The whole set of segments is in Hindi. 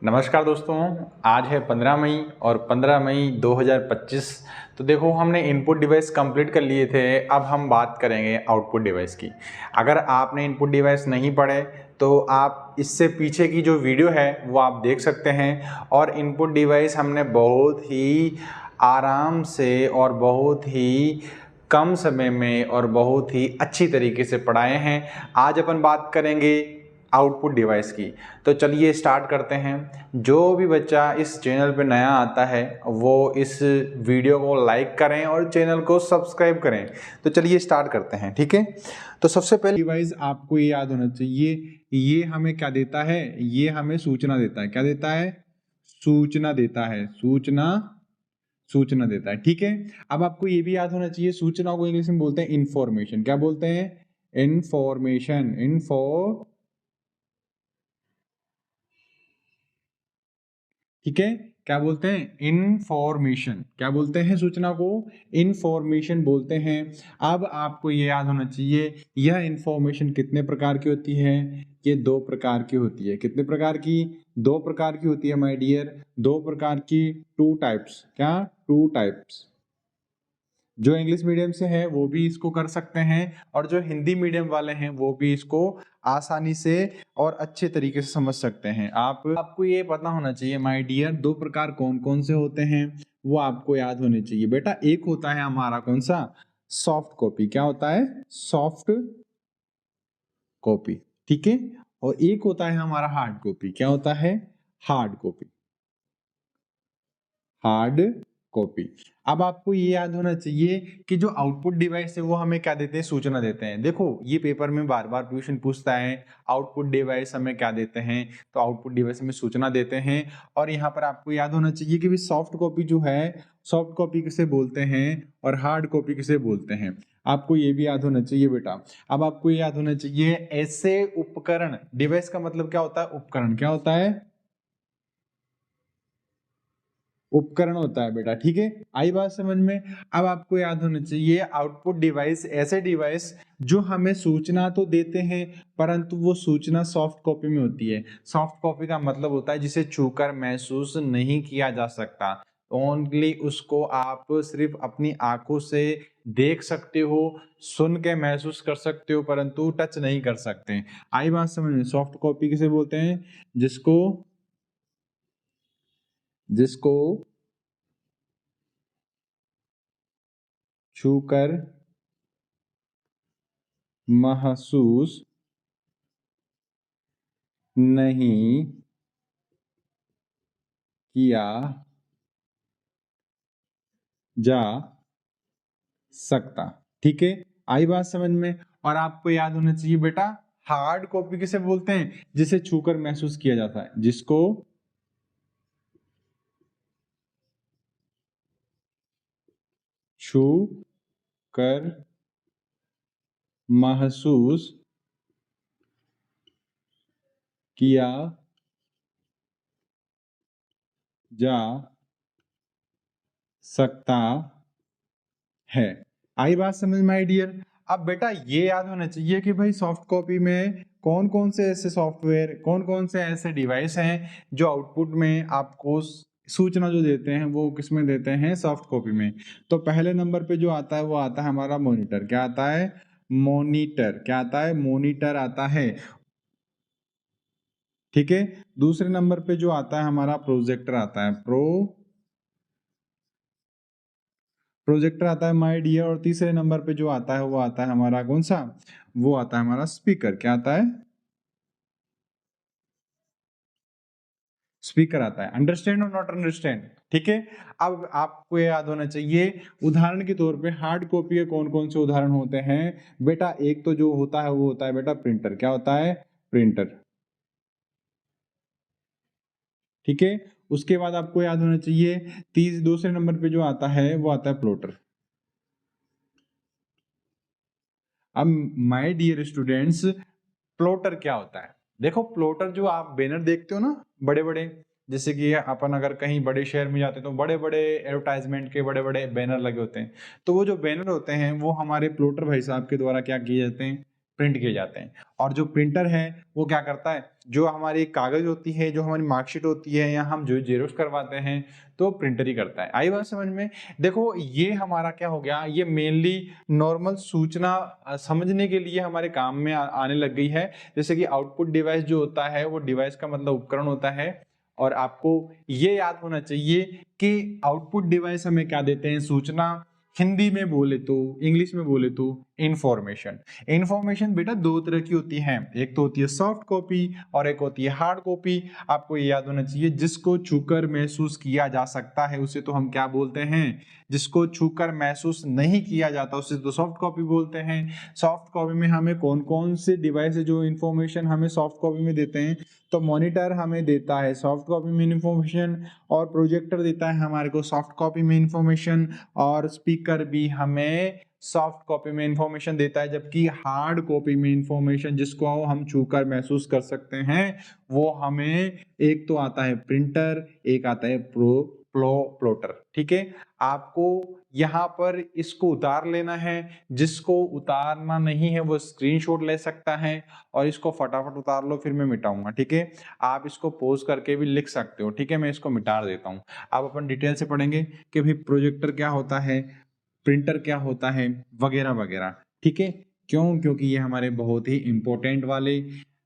नमस्कार दोस्तों, आज है 15 मई और 15 मई 2025। तो देखो, हमने इनपुट डिवाइस कंप्लीट कर लिए थे। अब हम बात करेंगे आउटपुट डिवाइस की। अगर आपने इनपुट डिवाइस नहीं पढ़े तो आप इससे पीछे की जो वीडियो है वो आप देख सकते हैं। और इनपुट डिवाइस हमने बहुत ही आराम से और बहुत ही कम समय में और बहुत ही अच्छी तरीके से पढ़ाए हैं। आज अपन बात करेंगे आउटपुट डिवाइस की। तो चलिए स्टार्ट करते हैं। जो भी बच्चा इस चैनल पे नया आता है वो इस वीडियो को लाइक करें और चैनल को सब्सक्राइब करें। तो चलिए स्टार्ट करते हैं, ठीक है। तो सबसे पहले डिवाइस आपको ये याद होना चाहिए, ये हमें क्या देता है? ये हमें सूचना देता है। क्या देता है? सूचना देता है। सूचना देता है, ठीक है। अब आपको ये भी याद होना चाहिए, सूचना को इंग्लिश में बोलते हैं इंफॉर्मेशन। क्या बोलते हैं? इंफॉर्मेशन। ठीक है। क्या बोलते हैं? इंफॉर्मेशन। क्या बोलते हैं सूचना को? इंफॉर्मेशन बोलते हैं। अब आपको ये याद होना चाहिए, यह इंफॉर्मेशन कितने प्रकार की होती है? ये दो प्रकार की होती है। कितने प्रकार की? दो प्रकार की होती है माय डियर। दो प्रकार की, टू टाइप्स। क्या? Two types. जो इंग्लिश मीडियम से है वो भी इसको कर सकते हैं और जो हिंदी मीडियम वाले हैं वो भी इसको आसानी से और अच्छे तरीके से समझ सकते हैं। आपको ये पता होना चाहिए माय डियर, दो प्रकार कौन कौन से होते हैं वो आपको याद होने चाहिए बेटा। एक होता है हमारा कौन सा? Soft copy. क्या होता है? सॉफ्ट कॉपी, ठीक है। और एक होता है हमारा हार्ड कॉपी। क्या होता है? Hard copy. Hard copy. अब आपको ये याद होना चाहिए कि जो आउटपुट डिवाइस है वो हमें क्या देते हैं? सूचना देते हैं। देखो, ये पेपर में बार बार क्वेश्चन पूछता है, आउटपुट डिवाइस हमें क्या देते हैं? तो आउटपुट डिवाइस हमें सूचना देते हैं। और यहाँ पर आपको याद होना चाहिए कि भी सॉफ्ट कॉपी जो है, सॉफ्ट कॉपी किसे बोलते हैं और हार्ड कॉपी किसे बोलते हैं, आपको ये भी याद होना चाहिए बेटा। अब आपको ये याद होना चाहिए, ऐसे उपकरण, डिवाइस का मतलब क्या होता है? उपकरण। क्या होता है? उपकरण होता है बेटा, ठीक है। आई बात समझ में? अब आपको याद होना चाहिए, आउटपुट डिवाइस ऐसे डिवाइस जो हमें सूचना तो देते हैं परंतु वो सूचना सॉफ्ट कॉपी में होती है। सॉफ्ट कॉपी का मतलब होता है जिसे छूकर महसूस नहीं किया जा सकता। ओनली उसको आप सिर्फ अपनी आंखों से देख सकते हो, सुन के महसूस कर सकते हो परंतु टच नहीं कर सकते। आई बात समझ में? सॉफ्ट कॉपी किसे बोलते हैं? जिसको जिसको छूकर महसूस नहीं किया जा सकता, ठीक है। आई बात समझ में? और आपको याद होना चाहिए बेटा, हार्ड कॉपी किसे बोलते हैं? जिसे छूकर महसूस किया जाता है। जिसको छू कर महसूस किया जा सकता है। आई बात समझ माय डियर? अब बेटा ये याद होना चाहिए कि भाई सॉफ्ट कॉपी में कौन कौन से ऐसे सॉफ्टवेयर, कौन कौन से ऐसे डिवाइस हैं जो आउटपुट में आपको सूचना जो देते हैं वो किस में देते हैं? सॉफ्ट कॉपी में। तो पहले नंबर पे जो आता है वो आता है हमारा मॉनिटर। क्या आता है? मॉनिटर। क्या आता है? मॉनिटर आता है, ठीक है। दूसरे नंबर पे जो आता है हमारा प्रोजेक्टर आता है। प्रोजेक्टर आता है माय डियर। और तीसरे नंबर पे जो आता है वो आता है हमारा कौन सा? वो आता है हमारा स्पीकर। क्या आता है? स्पीकर आता है। अंडरस्टैंड और नॉट अंडरस्टैंड, ठीक है। अब आपको ये याद होना चाहिए, उदाहरण के तौर पे हार्ड कॉपी के कौन कौन से उदाहरण होते हैं बेटा? एक तो जो होता है वो होता है बेटा प्रिंटर। क्या होता है? प्रिंटर, ठीक है। उसके बाद आपको याद होना चाहिए, दूसरे नंबर पे जो आता है वो आता है प्लॉटर। अब माय डियर स्टूडेंट्स, प्लॉटर क्या होता है? देखो, प्लॉटर जो आप बैनर देखते हो ना, बड़े बड़े, जैसे कि अपन अगर कहीं बड़े शहर में जाते हैं तो बड़े बड़े एडवर्टाइजमेंट के बड़े बड़े बैनर लगे होते हैं। तो वो जो बैनर होते हैं वो हमारे प्लॉटर भाई साहब के द्वारा क्या किए जाते हैं? प्रिंट किए जाते हैं। और जो प्रिंटर है वो क्या करता है, जो हमारी कागज होती है, जो हमारी मार्कशीट होती है, या हम जो जेरोक्स करवाते हैं तो प्रिंटर ही करता है। आई बात समझ में? देखो ये हमारा क्या हो गया, ये मेनली नॉर्मल सूचना समझने के लिए हमारे काम में आने लग गई है। जैसे कि आउटपुट डिवाइस जो होता है वो डिवाइस का मतलब उपकरण होता है। और आपको ये याद होना चाहिए कि आउटपुट डिवाइस हमें क्या देते हैं, सूचना। हिंदी में बोले तो, इंग्लिश में बोले तो इंफॉर्मेशन। इंफॉर्मेशन बेटा दो तरह की होती है, एक तो होती है सॉफ्ट कॉपी और एक होती है हार्ड कॉपी। आपको ये याद होना चाहिए, जिसको छूकर महसूस किया जा सकता है उसे तो हम क्या बोलते हैं, जिसको छूकर महसूस नहीं किया जाता उसे तो सॉफ्ट कॉपी बोलते हैं। सॉफ्ट कॉपी में हमें कौन कौन से डिवाइस है जो इंफॉर्मेशन हमें सॉफ्ट कॉपी में देते हैं, तो मॉनिटर हमें देता है सॉफ्ट कॉपी में इंफॉर्मेशन, और प्रोजेक्टर देता है हमारे को सॉफ्ट कॉपी में इंफॉर्मेशन, और स्पीकर भी हमें सॉफ्ट कॉपी में इंफॉर्मेशन देता है। जबकि हार्ड कॉपी में इंफॉर्मेशन जिसको हम छूकर महसूस कर सकते हैं वो हमें, एक तो आता है प्रिंटर, एक आता है प्लॉटर। ठीक है, आपको यहाँ पर इसको उतार लेना है, जिसको उतारना नहीं है वो स्क्रीनशॉट ले सकता है, और इसको फटाफट उतार लो फिर मैं मिटाऊंगा। ठीक है, आप इसको पोज करके भी लिख सकते हो। ठीक है, मैं इसको मिटा देता हूँ। अब अपन डिटेल से पढ़ेंगे कि भाई प्रोजेक्टर क्या होता है, प्रिंटर क्या होता है, वगैरह वगैरह। ठीक है, क्यों, क्योंकि ये हमारे बहुत ही इंपॉर्टेंट वाले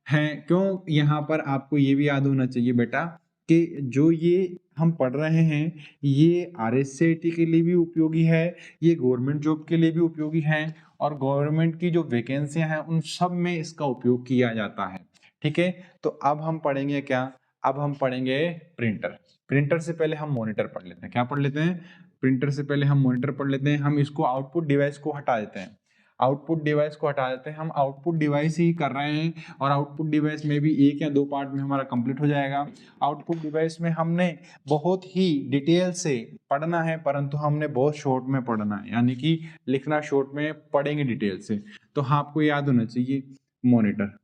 हैं। क्यों, यहाँ पर आपको ये भी याद होना चाहिए बेटा कि जो ये हम पढ़ रहे हैं ये RSCT के लिए भी उपयोगी है, ये गवर्नमेंट जॉब के लिए भी उपयोगी है, और गवर्नमेंट की जो वैकेंसियां हैं उन सब में इसका उपयोग किया जाता है। ठीक है, तो अब हम पढ़ेंगे क्या, अब हम पढ़ेंगे प्रिंटर। प्रिंटर से पहले हम मॉनिटर पढ़ लेते हैं। क्या पढ़ लेते हैं, प्रिंटर से पहले हम मॉनिटर पढ़ लेते हैं। हम इसको आउटपुट डिवाइस को हटा देते हैं, आउटपुट डिवाइस को हटा देते हैं। हम आउटपुट डिवाइस ही कर रहे हैं, और आउटपुट डिवाइस में भी एक या दो पार्ट में हमारा कंप्लीट हो जाएगा। आउटपुट डिवाइस में हमने बहुत ही डिटेल से पढ़ना है, परंतु हमने बहुत शॉर्ट में पढ़ना है, यानी कि लिखना शॉर्ट में, पढ़ेंगे डिटेल से। तो हाँ, आपको याद होना चाहिए मॉनिटर।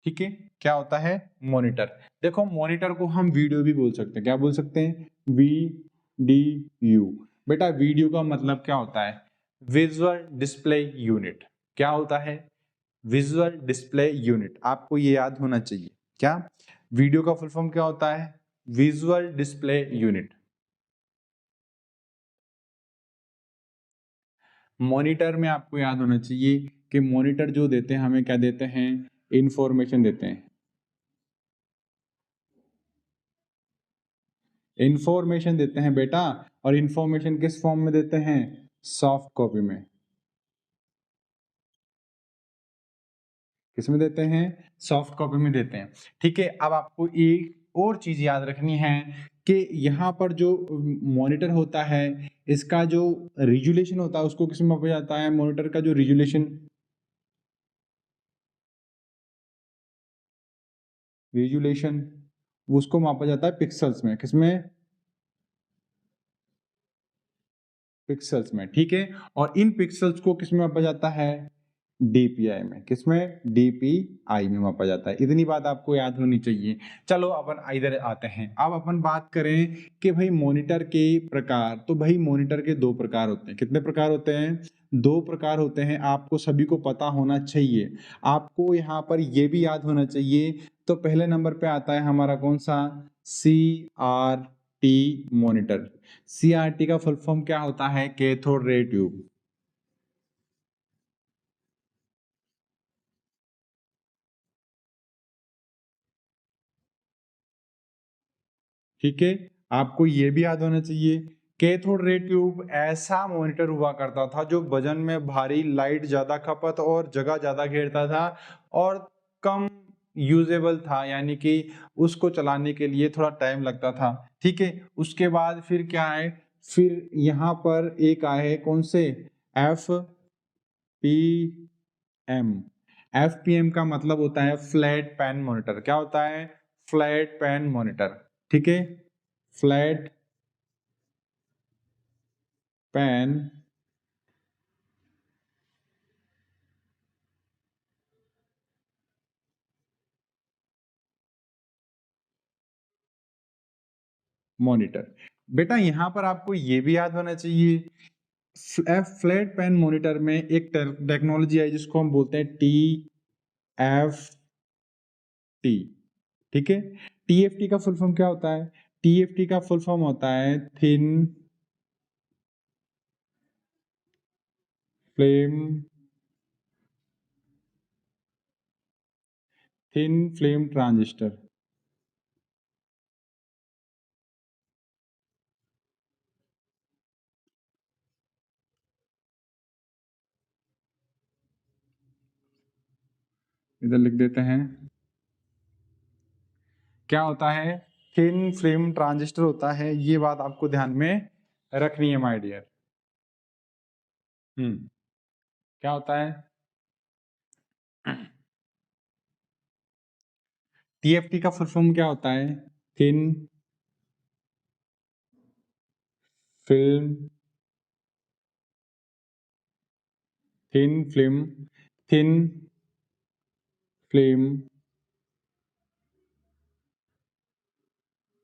ठीक है, क्या होता है मॉनिटर। देखो मॉनिटर को हम वीडियो भी बोल सकते हैं। क्या बोल सकते हैं, VDU। बेटा वीडियो का मतलब क्या होता है, विजुअल डिस्प्ले यूनिट। क्या होता है, विजुअल डिस्प्ले यूनिट। आपको ये याद होना चाहिए। क्या, वीडियो का फुल फॉर्म क्या होता है, विजुअल डिस्प्ले यूनिट। मॉनिटर में आपको याद होना चाहिए कि मॉनिटर जो देते हैं हमें क्या देते हैं, इंफॉर्मेशन देते हैं। इंफॉर्मेशन देते हैं बेटा, और इंफॉर्मेशन किस फॉर्म में देते हैं, सॉफ्ट कॉपी में। किस में देते हैं, सॉफ्ट कॉपी में देते हैं। ठीक है, अब आपको एक और चीज याद रखनी है कि यहाँ पर जो मॉनिटर होता है इसका जो रिजोल्यूशन होता है उसको किस में मापा जाता है, मॉनिटर का जो रिजोल्यूशन, रिजोल्यूशन उसको मापा जाता है पिक्सल्स में। किसमें, पिक्सल्स में। ठीक है, और इन पिक्सल्स को किसमें मापा जाता है, DPI में। किसमें, DPI में मापा जाता है। इतनी बात आपको याद होनी चाहिए। चलो अपन इधर आते हैं। अब अपन बात करें कि भाई मॉनिटर के प्रकार, तो भाई मॉनिटर के दो प्रकार होते हैं। कितने प्रकार होते हैं, दो प्रकार होते हैं। आपको सभी को पता होना चाहिए। आपको यहाँ पर ये भी याद होना चाहिए। तो पहले नंबर पे आता है हमारा कौन सा, CRT मॉनिटर। CRT का फुल फॉर्म क्या होता है, कैथोड रे ट्यूब। ठीक है, आपको ये भी याद होना चाहिए, कैथोड रे ट्यूब ऐसा मॉनिटर हुआ करता था जो वजन में भारी, लाइट ज्यादा खपत और जगह ज्यादा घेरता था, और कम यूजेबल था, यानी कि उसको चलाने के लिए थोड़ा टाइम लगता था। ठीक है, उसके बाद फिर क्या है, फिर यहाँ पर एक आए कौन से, FPM। FPM का मतलब होता है फ्लैट पैन मॉनिटर। क्या होता है, फ्लैट पैन मॉनिटर। ठीक है, फ्लैट पैन मॉनिटर। बेटा यहाँ पर आपको ये भी याद होना चाहिए फ्लैट पैन मॉनिटर में एक टेक्नोलॉजी है जिसको हम बोलते हैं TFT, ठीक है। TFT का फुल फॉर्म क्या होता है? TFT का फुल फॉर्म होता है थिन फ्लेम ट्रांजिस्टर। इधर लिख देते हैं, क्या होता है? थिन फ्लेम ट्रांजिस्टर होता है। ये बात आपको ध्यान में रखनी है माय डियर। क्या होता है? TFT का फुल फॉर्म क्या होता है? Thin film thin flame thin flame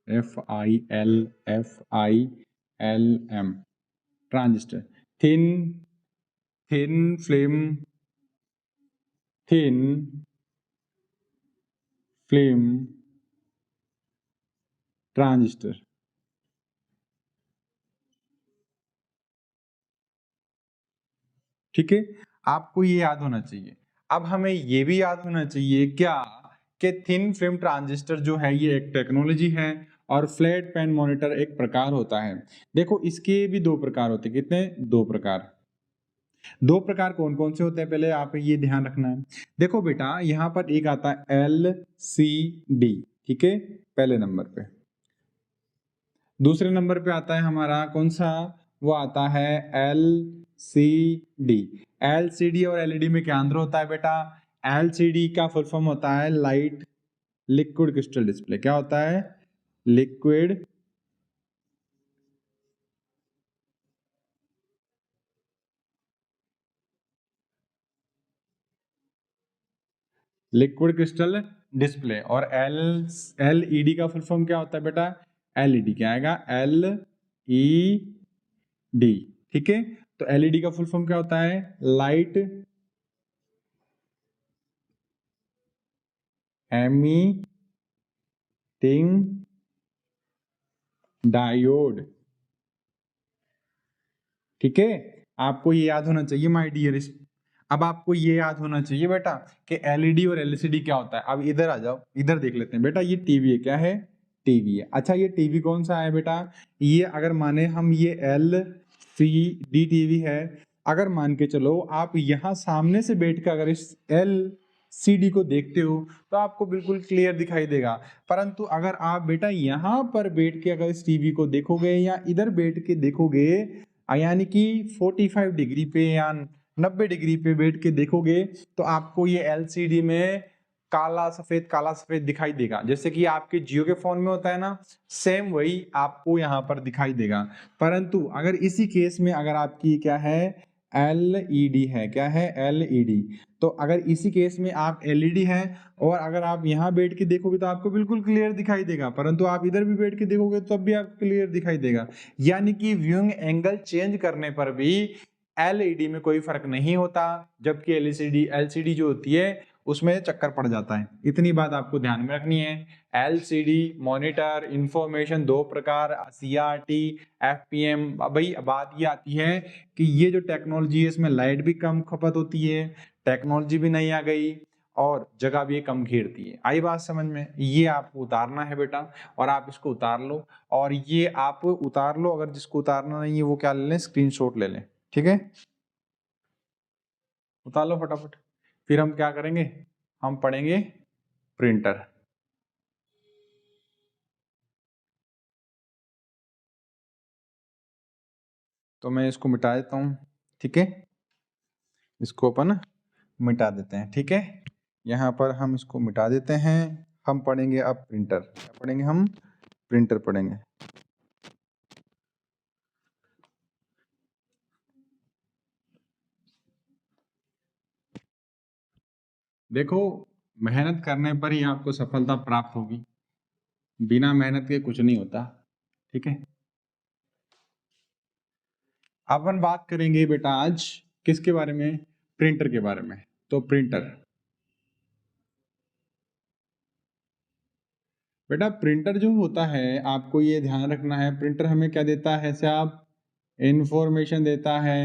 FILM transistor. Thin thin flame thin flame transistor, ठीक है। आपको ये याद होना चाहिए। अब हमें ये भी याद होना चाहिए क्या कि थिन फिल्म ट्रांजिस्टर जो है ये एक टेक्नोलॉजी है और फ्लैट पैन मॉनिटर एक प्रकार होता है। देखो इसके भी दो प्रकार होते हैं। कितने? दो प्रकार कौन कौन से होते हैं पहले आप ये ध्यान रखना है। देखो बेटा यहाँ पर एक आता है LCD, ठीक है, पहले नंबर पे। दूसरे नंबर पे आता है हमारा कौन सा? वो आता है LCD। LCD और LED में क्या अंतर होता है बेटा? LCD का फुल फॉर्म होता है लाइट लिक्विड क्रिस्टल डिस्प्ले। क्या होता है? Liquid crystal display. और LED का फुल फॉर्म क्या होता है बेटा? LED क्या आएगा? LED, ठीक है। तो LED का फुल फॉर्म क्या होता है? लाइट एमिटिंग डायोड, ठीक है। आपको ये याद होना चाहिए माय डियर। अब आपको ये याद होना चाहिए बेटा कि LED और LCD क्या होता है। अब इधर आ जाओ, इधर देख लेते हैं बेटा। ये टीवी है, क्या है? टीवी है। अच्छा ये टीवी कौन सा है बेटा? ये अगर माने हम ये LCD टीवी है, अगर मान के चलो आप यहाँ सामने से बैठ कर अगर इस LCD को देखते हो तो आपको बिल्कुल क्लियर दिखाई देगा। परंतु अगर आप बेटा यहाँ पर बैठ के अगर इस टीवी को देखोगे या इधर बैठ के देखोगे, यानी कि 45 डिग्री पे या 90 डिग्री पे बैठ के देखोगे, तो आपको ये LCD में काला सफेद दिखाई देगा। जैसे कि आपके जियो के फोन में होता है ना, सेम वही आपको यहाँ पर दिखाई देगा। परंतु अगर इसी केस में अगर आपकी क्या है? LED है। क्या है? LED। तो अगर इसी केस में आप LED है और अगर आप यहाँ बैठ के देखोगे तो आपको बिल्कुल क्लियर दिखाई देगा, परंतु आप इधर भी बैठ के देखोगे तो तब भी आपको क्लियर दिखाई देगा। यानी कि व्यूइंग एंगल चेंज करने पर भी LED में कोई फर्क नहीं होता, जबकि LCD जो होती है उसमें चक्कर पड़ जाता है। इतनी बात आपको ध्यान में रखनी है। LCD मॉनिटर इंफॉर्मेशन दो प्रकार, CRT FPM। भाई बात ये आती है कि ये जो टेक्नोलॉजी है इसमें लाइट भी कम खपत होती है, टेक्नोलॉजी भी नहीं आ गई और जगह भी कम घेरती है। आई बात समझ में? ये आपको उतारना है बेटा और आप इसको उतार लो। और ये आप उतार लो, अगर जिसको उतारना नहीं है वो क्या ले लें? स्क्रीनशॉट ले लें, ठीक है। उतार लो फटाफट। फिर हम क्या करेंगे? हम पढ़ेंगे प्रिंटर। तो मैं इसको मिटा देता हूँ, ठीक है। इसको अपन मिटा देते हैं, ठीक है। यहाँ पर हम इसको मिटा देते हैं। हम पढ़ेंगे अब प्रिंटर। क्या पढ़ेंगे हम? प्रिंटर पढ़ेंगे। देखो मेहनत करने पर ही आपको सफलता प्राप्त होगी, बिना मेहनत के कुछ नहीं होता, ठीक है। अपन बात करेंगे बेटा आज किसके बारे में, प्रिंटर के बारे में। तो प्रिंटर, बेटा प्रिंटर जो होता है आपको ये ध्यान रखना है, प्रिंटर हमें क्या देता है साहब, इंफॉर्मेशन देता है।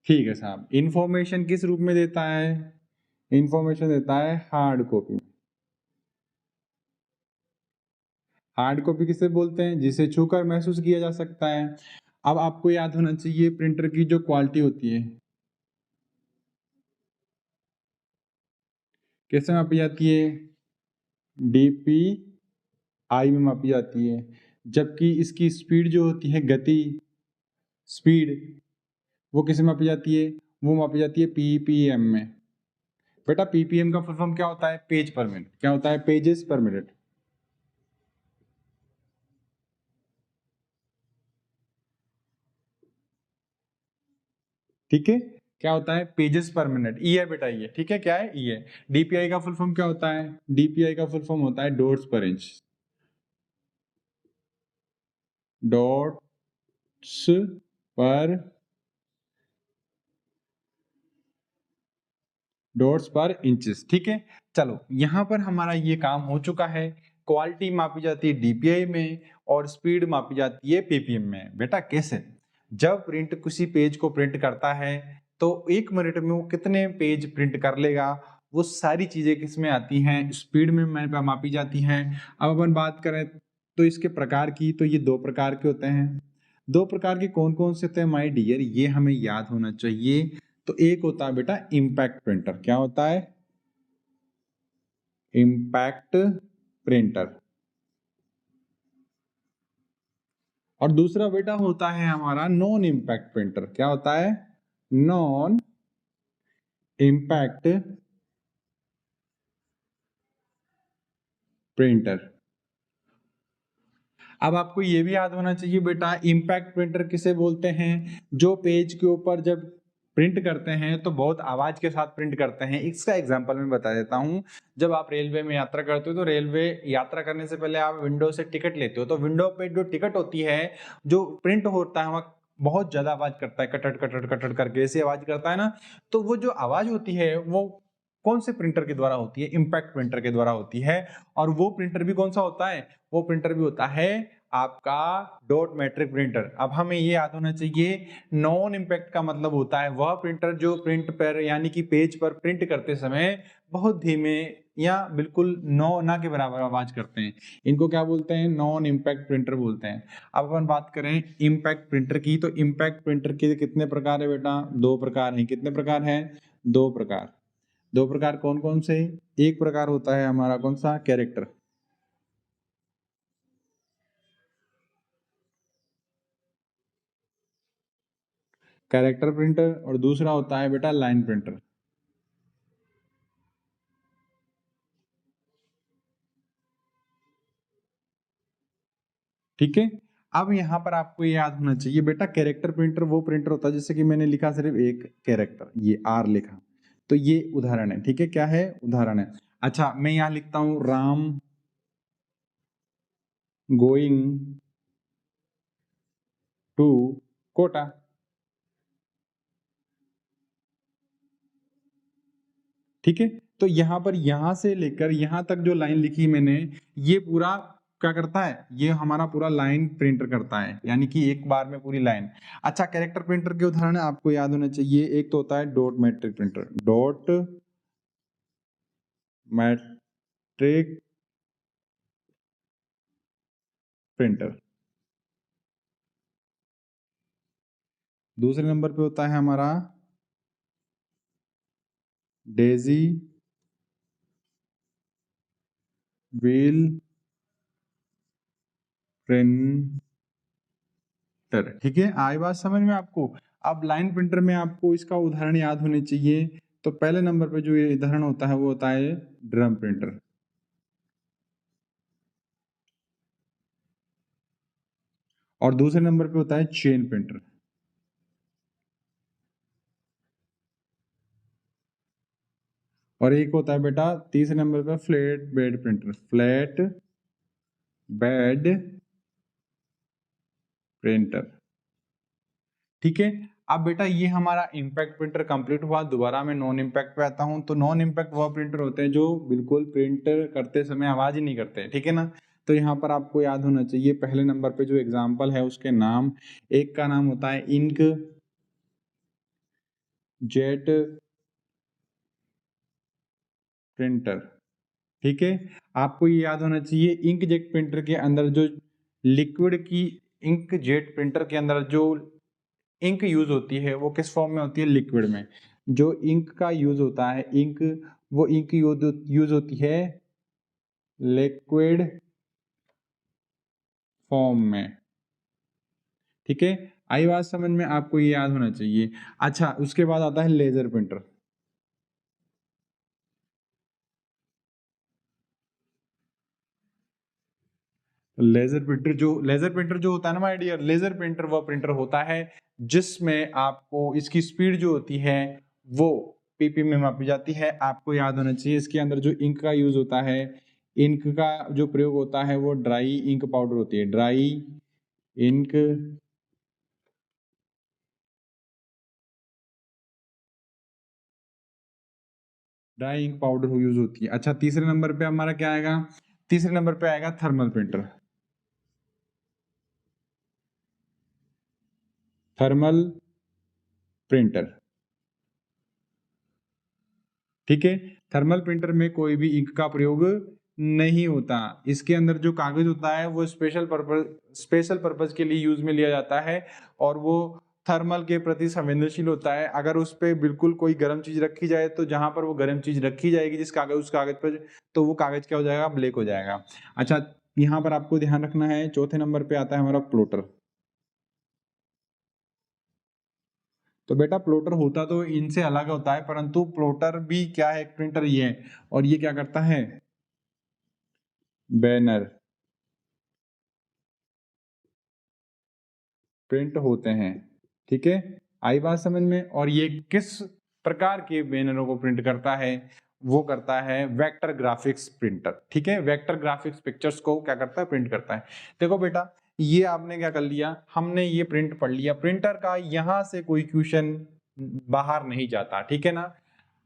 ठीक है साहब, इंफॉर्मेशन किस रूप में देता है, इंफॉर्मेशन देता है हार्ड कॉपी में। हार्ड कॉपी किसे बोलते हैं, जिसे छूकर महसूस किया जा सकता है। अब आपको याद होना चाहिए प्रिंटर की जो क्वालिटी होती है कैसे मापी जाती है, DPI में मापी जाती है। जबकि इसकी स्पीड जो होती है, गति, स्पीड, वो किसे मापी जाती है, वो मापी जाती है PPM में। बेटा PPM का फुल फॉर्म क्या होता है, पेज पर मिनट। क्या होता है, पेजेस पर मिनट। ठीक है, क्या होता है, पेजेस पर मिनट। ई है बेटा, ये ठीक है, क्या है, ई है। DPI का फुल फॉर्म क्या होता है, DPI का फुल फॉर्म होता है डॉट्स पर इंच। डॉट्स पर, डॉट्स पर इंचेस। ठीक है, चलो यहां पर हमारा ये काम हो चुका है। क्वालिटी मापी जाती है DPI में और स्पीड मापी जाती है PPM में। बेटा कैसे, जब प्रिंट किसी पेज को प्रिंट करता है तो 1 मिनट में वो कितने पेज प्रिंट कर लेगा, वो सारी चीजें किसमें आती हैं, स्पीड में मापी जाती हैं। अब अपन बात करें तो इसके प्रकार की, तो ये 2 प्रकार के होते हैं। 2 प्रकार के कौन कौन से होते हैं माय डियर, ये हमें याद होना चाहिए। तो एक होता है बेटा इम्पैक्ट प्रिंटर। क्या होता है, इम्पैक्ट प्रिंटर। और दूसरा बेटा होता है हमारा नॉन इम्पैक्ट प्रिंटर। क्या होता है, नॉन इम्पैक्ट प्रिंटर। अब आपको ये भी याद होना चाहिए बेटा, इम्पैक्ट प्रिंटर किसे बोलते हैं, जो पेज के ऊपर जब प्रिंट करते हैं तो बहुत आवाज के साथ प्रिंट करते हैं। इसका एग्जांपल मैं बता देता हूं। जब आप रेलवे में यात्रा करते हो तो रेलवे यात्रा करने से पहले आप विंडो से टिकट लेते हो, तो विंडो पे जो टिकट होती है, जो प्रिंट होता है वहाँ बहुत ज्यादा आवाज करता है, कटट कटट कटट करके ऐसी आवाज करता है ना। तो वो जो आवाज होती है वो कौन से प्रिंटर के द्वारा होती है, इम्पैक्ट प्रिंटर के द्वारा होती है। और वो प्रिंटर भी कौन सा होता है, वो प्रिंटर भी होता है आपका डॉट मैट्रिक प्रिंटर। अब हमें ये याद होना चाहिए, नॉन इम्पैक्ट का मतलब होता है वह प्रिंटर जो प्रिंट पर यानी कि पेज पर प्रिंट करते समय बहुत धीमे या बिल्कुल ना के बराबर आवाज करते हैं। इनको क्या बोलते हैं, नॉन इम्पैक्ट प्रिंटर बोलते हैं। अब अपन बात करें इम्पैक्ट प्रिंटर की, तो इम्पैक्ट प्रिंटर के कितने प्रकार है बेटा, 2 प्रकार हैं। कितने प्रकार हैं, 2 प्रकार। 2 प्रकार कौन कौन से, एक प्रकार होता है हमारा कौन सा, कैरेक्टर, कैरेक्टर प्रिंटर। और दूसरा होता है बेटा लाइन प्रिंटर। ठीक है, अब यहाँ पर आपको ये याद होना चाहिए बेटा, कैरेक्टर प्रिंटर वो प्रिंटर होता है, जैसे कि मैंने लिखा सिर्फ एक कैरेक्टर, ये R लिखा, तो ये उदाहरण है। ठीक है, क्या है, उदाहरण है। अच्छा मैं यहाँ लिखता हूं राम गोइंग टू कोटा। ठीक है, तो यहाँ पर यहाँ से लेकर यहाँ तक जो लाइन लिखी मैंने, ये पूरा क्या करता है, ये हमारा पूरा लाइन प्रिंटर करता है, यानी कि एक बार में पूरी लाइन। अच्छा कैरेक्टर प्रिंटर के उदाहरण आपको याद होना चाहिए, एक तो होता है dot matric printer, dot matric printer. दूसरे नंबर पे होता है हमारा डेजी व्हील प्रिंटर। ठीक है, आई बात समझ में आपको। अब लाइन प्रिंटर में आपको इसका उदाहरण याद होने चाहिए। तो पहले नंबर पे जो ये उदाहरण होता है वो होता है ड्रम प्रिंटर। और दूसरे नंबर पे होता है चेन प्रिंटर। और एक होता है बेटा तीसरे नंबर पे flat bed printer, flat bed printer. ठीक है, अब बेटा ये हमारा इम्पैक्ट प्रिंटर कंप्लीट हुआ। दोबारा मैं नॉन इम्पैक्ट पे आता हूँ। तो नॉन इम्पैक्ट वह प्रिंटर होते हैं जो बिल्कुल प्रिंटर करते समय आवाज ही नहीं करते, ठीक है ना। तो यहाँ पर आपको याद होना चाहिए पहले नंबर पे जो एग्जाम्पल है उसके नाम, एक का नाम होता है इंक जेट प्रिंटर। ठीक है, आपको ये याद होना चाहिए इंक जेट प्रिंटर के अंदर जो लिक्विड की, इंक जेट प्रिंटर के अंदर जो इंक यूज होती है वो किस फॉर्म में होती है, लिक्विड में। जो इंक का यूज होता है, इंक, वो इंक यूज होती है लिक्विड फॉर्म में। ठीक है, आई बात समझ में, आपको ये याद होना चाहिए। अच्छा, उसके बाद आता है लेजर प्रिंटर। लेजर प्रिंटर जो होता है ना माय डियर, लेजर प्रिंटर वह प्रिंटर होता है जिसमें आपको इसकी स्पीड जो होती है वो पीपी में मापी जाती है। आपको याद होना चाहिए इसके अंदर जो इंक का यूज होता है, इंक का जो प्रयोग होता है वो ड्राई इंक पाउडर होती है, dry ink dry ink powder use होती है। अच्छा, तीसरे नंबर पे हमारा क्या आएगा, तीसरे नंबर पे आएगा थर्मल प्रिंटर। थर्मल प्रिंटर, ठीक है। थर्मल प्रिंटर में कोई भी इंक का प्रयोग नहीं होता। इसके अंदर जो कागज होता है वो स्पेशल पर्पज के लिए यूज में लिया जाता है और वो थर्मल के प्रति संवेदनशील होता है। अगर उस पर बिल्कुल कोई गर्म चीज रखी जाए तो जहां पर वो गर्म चीज रखी जाएगी जिस कागज, उस कागज पर, तो वो कागज क्या हो जाएगा, ब्लैक हो जाएगा। अच्छा, यहाँ पर आपको ध्यान रखना है, चौथे नंबर पे आता है हमारा प्लोटर। तो बेटा प्लोटर होता तो इनसे अलग होता है, परंतु प्लोटर भी क्या है, एक प्रिंटर ही है। और ये क्या करता है, बैनर प्रिंट होते हैं। ठीक है, आई बात समझ में। और ये किस प्रकार के बैनरों को प्रिंट करता है, वो करता है वेक्टर ग्राफिक्स प्रिंटर। ठीक है, वेक्टर ग्राफिक्स पिक्चर्स को क्या करता है, प्रिंट करता है। देखो बेटा, ये आपने क्या कर लिया, हमने ये प्रिंट पढ़ लिया। प्रिंटर का यहां से कोई क्वेश्चन बाहर नहीं जाता, ठीक है ना।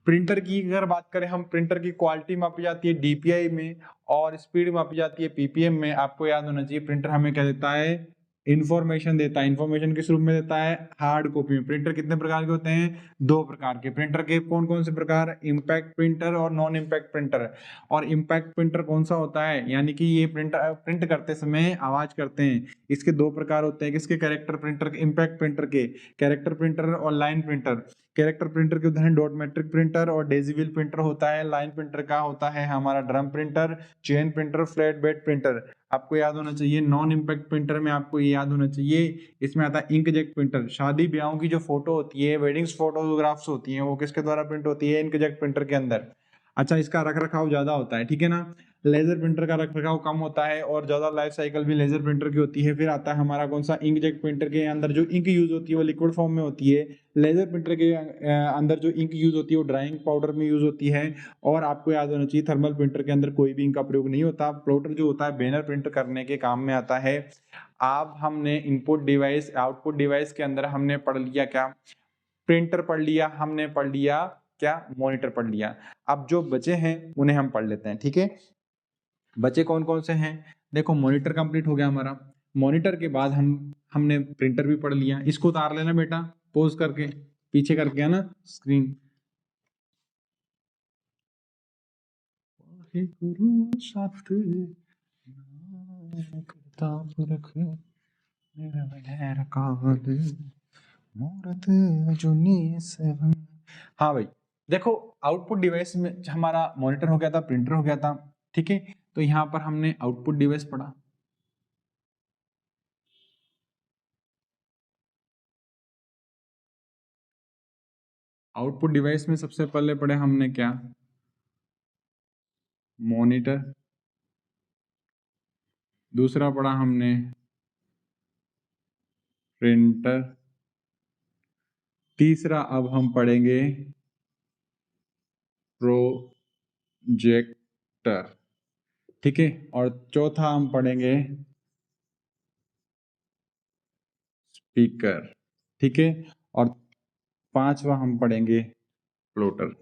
प्रिंटर की अगर बात करें हम, प्रिंटर की क्वालिटी मापी जाती है डीपीआई में और स्पीड मापी जाती है पीपीएम में। आपको याद होना चाहिए प्रिंटर हमें क्या देता है, इंफॉर्मेशन देता है। इंफॉर्मेशन किस रूप में देता है, हार्ड कॉपी में। प्रिंटर कितने प्रकार के होते हैं, दो प्रकार के। प्रिंटर के कौन कौन से प्रकार, इम्पैक्ट प्रिंटर और नॉन इम्पैक्ट प्रिंटर। और इम्पैक्ट प्रिंटर कौन सा होता है, यानी कि ये प्रिंटर प्रिंट करते समय आवाज करते हैं। इसके दो प्रकार होते हैं, किसके, कैरेक्टर प्रिंटर, इम्पैक्ट प्रिंटर के। कैरेक्टर प्रिंटर और लाइन प्रिंटर। कैरेक्टर प्रिंटर के उदाहरण डॉट मैट्रिक प्रिंटर और डेजिबल प्रिंटर होता है। लाइन प्रिंटर का होता है हमारा drum printer, chain printer, flat bed printer. आपको याद होना चाहिए नॉन इम्पैक्ट प्रिंटर में, आपको ये याद होना चाहिए, इसमें आता है इंकजेट प्रिंटर। शादी ब्याहों की जो फोटो होती है, वेडिंग्स फोटोग्राफ्स होती हैं, वो किसके द्वारा प्रिंट होती है, इंकजेट प्रिंटर के अंदर। अच्छा, इसका रख रखाव ज्यादा होता है, ठीक है ना। लेजर प्रिंटर का रख रखाव कम होता है और ज्यादा लाइफ साइकिल भी लेजर प्रिंटर की होती है। फिर आता है हमारा कौन सा, इंकजेट प्रिंटर के अंदर जो इंक यूज होती है वो लिक्विड फॉर्म में होती है। लेजर प्रिंटर के अंदर जो इंक यूज होती है वो ड्राइंग पाउडर में यूज होती है। और आपको याद होना चाहिए थर्मल प्रिंटर के अंदर कोई भी इंक का प्रयोग नहीं होता। प्लोटर जो होता है बैनर प्रिंट करने के काम में आता है। अब हमने इनपुट डिवाइस आउटपुट डिवाइस के अंदर हमने पढ़ लिया क्या, प्रिंटर पढ़ लिया, हमने पढ़ लिया क्या, मॉनिटर पढ़ लिया। अब जो बचे हैं उन्हें हम पढ़ लेते हैं, ठीक है। बचे कौन कौन से हैं, देखो मॉनिटर कंप्लीट हो गया हमारा। मॉनिटर के बाद हमने प्रिंटर भी पढ़ लिया। इसको उतार लेना बेटा, पोज करके, पीछे करके, है ना स्क्रीन। गुरु सत करता पुरख निर्वैर काल मूरत अजूनी सेवन। हाँ भाई, देखो आउटपुट डिवाइस में हमारा मॉनिटर हो गया था, प्रिंटर हो गया था, ठीक है। तो यहाँ पर हमने आउटपुट डिवाइस पढ़ा। आउटपुट डिवाइस में सबसे पहले पढ़े हमने क्या, मॉनिटर। दूसरा पढ़ा हमने प्रिंटर। तीसरा अब हम पढ़ेंगे प्रोजेक्टर, ठीक है। और चौथा हम पढ़ेंगे स्पीकर, ठीक है। और 5वां हम पढ़ेंगे प्लॉटर,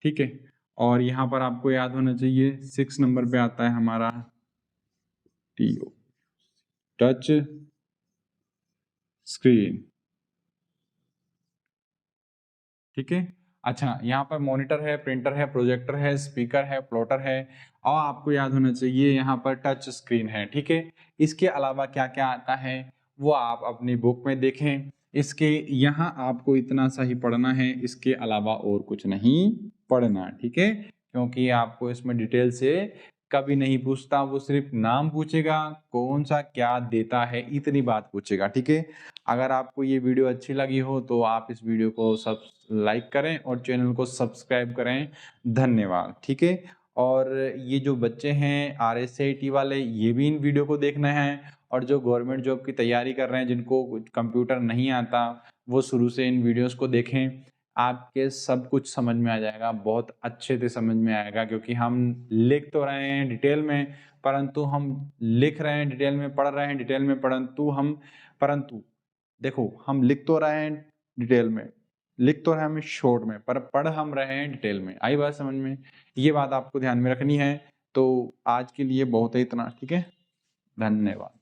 ठीक है। और यहाँ पर आपको याद होना चाहिए 6 नंबर पे आता है हमारा TO, टच स्क्रीन, ठीक है। अच्छा, यहाँ पर मॉनिटर है, प्रिंटर है, प्रोजेक्टर है, स्पीकर है, प्लॉटर है, और आपको याद होना चाहिए यहाँ पर टच स्क्रीन है, ठीक है। इसके अलावा क्या क्या आता है वो आप अपनी बुक में देखें। इसके यहाँ आपको इतना सा ही पढ़ना है, इसके अलावा और कुछ नहीं पढ़ना, ठीक है। क्योंकि आपको इसमें डिटेल से कभी नहीं पूछता, वो सिर्फ नाम पूछेगा, कौन सा क्या देता है, इतनी बात पूछेगा, ठीक है। अगर आपको ये वीडियो अच्छी लगी हो तो आप इस वीडियो को सब लाइक करें और चैनल को सब्सक्राइब करें। धन्यवाद, ठीक है। और ये जो बच्चे हैं RSAT वाले, ये भी इन वीडियो को देखना है, और जो गवर्नमेंट जॉब की तैयारी कर रहे हैं जिनको कंप्यूटर नहीं आता, वो शुरू से इन वीडियोस को देखें। आपके सब कुछ समझ में आ जाएगा, बहुत अच्छे से समझ में आएगा, क्योंकि हम लिख तो रहे हैं डिटेल में, परंतु हम लिख रहे हैं डिटेल में, पढ़ रहे हैं डिटेल में, परंतु देखो, हम लिख तो रहे हैं डिटेल में, लिख तो रहे हैं हम शॉर्ट में, पर पढ़ हम रहे हैं डिटेल में। आई बात समझ में? ये बात आपको ध्यान में रखनी है। तो आज के लिए बहुत है इतना, ठीक है। धन्यवाद।